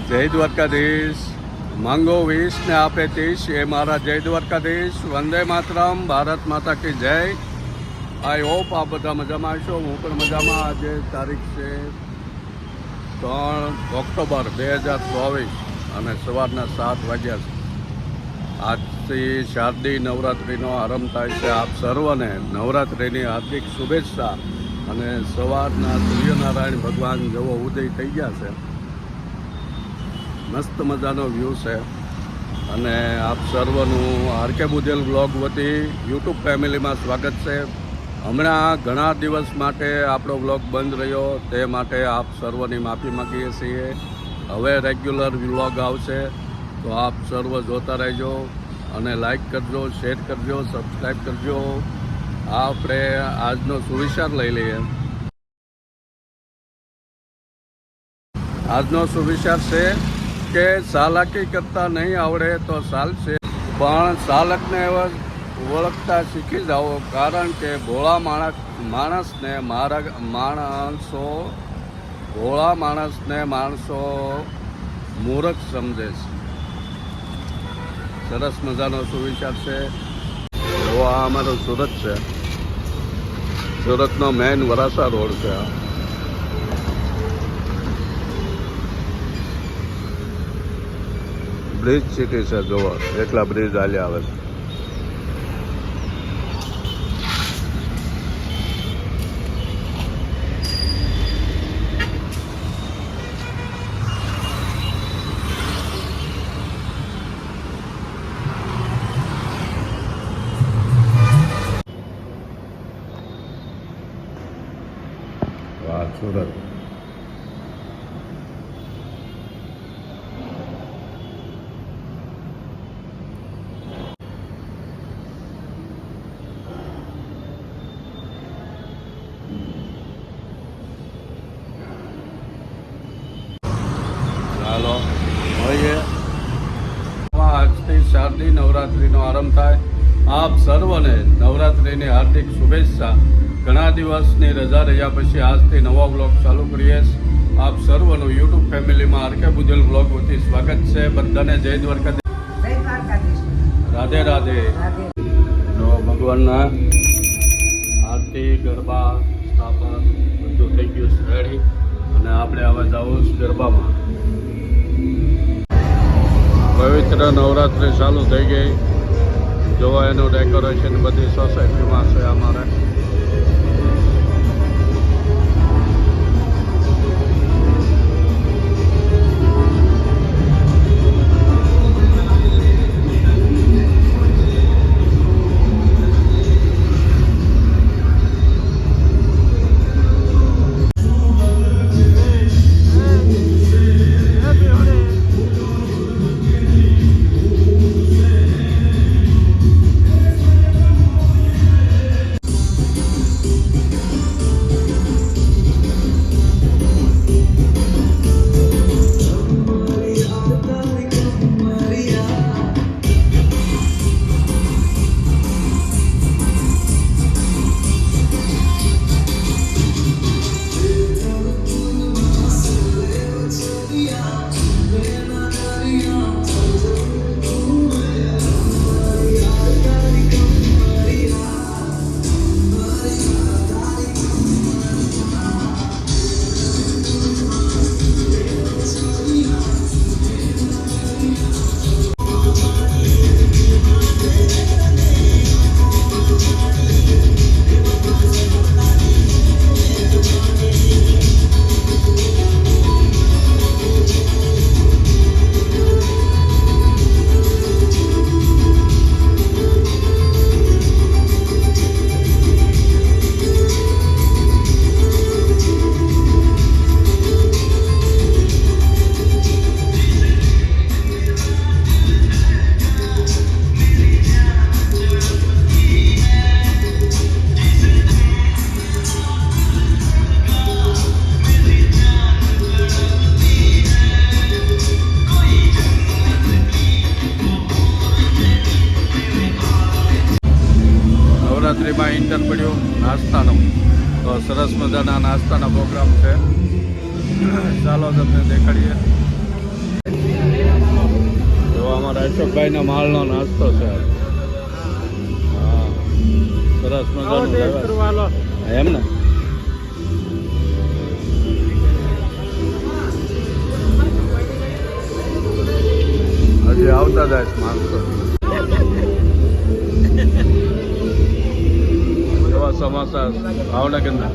જય દ્વારકાધીશ. માંગો 20 ને આપે 30 એ મારા જય દ્વારકાધીશ. વંદે માતરમ. ભારત માતા કી જય. આઈ હોપ આ બધા મજામાં હશો. હું પણ મજામાં. આજે તારીખ છે 3 ઓક્ટોબર 2024 અને સવારના 7 વાગ્યા છે. આજથી શારદીય નવરાત્રિનો આરંભ થાય છે. આપ સર્વને નવરાત્રિની હાર્દિક શુભેચ્છા. અને સવારના સૂર્યનારાયણ ભગવાન જેવો ઉદય થઈ ગયા છે. મસ્ત મજાનો વ્યૂ છે. અને આપ સર્વનું આરકે બુધેલ બ્લોગ વતી યુટ્યુબ ફેમિલીમાં સ્વાગત છે. હમણાં ઘણા દિવસ માટે આપણો બ્લોગ બંધ રહ્યો, તે માટે આપ સર્વની માફી માગીએ છીએ. હવે રેગ્યુલર બ્લોગ આવશે, તો આપ સર્વ જોતા રહેજો અને લાઈક કરજો, શેર કરજો, સબસ્ક્રાઈબ કરજો. આપણે આજનો સુવિચાર લઈ લઈએ. આજનો સુવિચાર છે કે ચાલાકી કરતા નહીં આવડે તો ચાલશે, પણ ચાલકને ઓળખતા શીખી જાઓ. કારણ કે ભોળા માણસને માણસો મૂર્ખ સમજે છે. સરસ મજાનો સુવિચાર છે. આ અમારું સુરત છે. સુરતનો મેઇન વરાસા રોડ છે. બ્રિજ સિટી છે. જોવો એકલા બ્રિજ હાલ્યા આવે છે. વાહ, સુરત. ચાલો મળીએ. આજથી શારદીય નવરાત્રિનો આરંભ થાય. આપ સર્વને નવરાત્રિની હાર્દિક શુભેચ્છા. ઘણા દિવસની રજા રહ્યા પછી આજથી નવા બ્લોગ ચાલુ કરીએ. આપ સર્વનું યુટ્યુબ ફેમિલીમાં આરકે બુધેલ બ્લોગ વતી સ્વાગત છે. બધાને જય દ્વારકાધીશ. રાધે રાધે. ભગવાનના આરતી, ગરબા, સ્થાપન બધું થઈ ગયું છે રેડી. અને આપણે હવે જવું ગરબામાં. પવિત્ર નવરાત્રિ ચાલુ થઈ ગઈ. જોવા એનું ડેકોરેશન બધી સોસાયટીમાં છે અમારે. નવરાત્રિમાં ઇન્ટર પડ્યો નાસ્તાનો. તો સરસ મજાના નાસ્તાના પ્રોગ્રામ છે. ચાલો તમને દેખાડીએ. અશોકભાઈના માળનો નાસ્તો છે હા સરસ મજાનું લેવાય. એમ ને હજી આવતા જાય છે માણસો. એવા સમાચાર ભાવનગરના.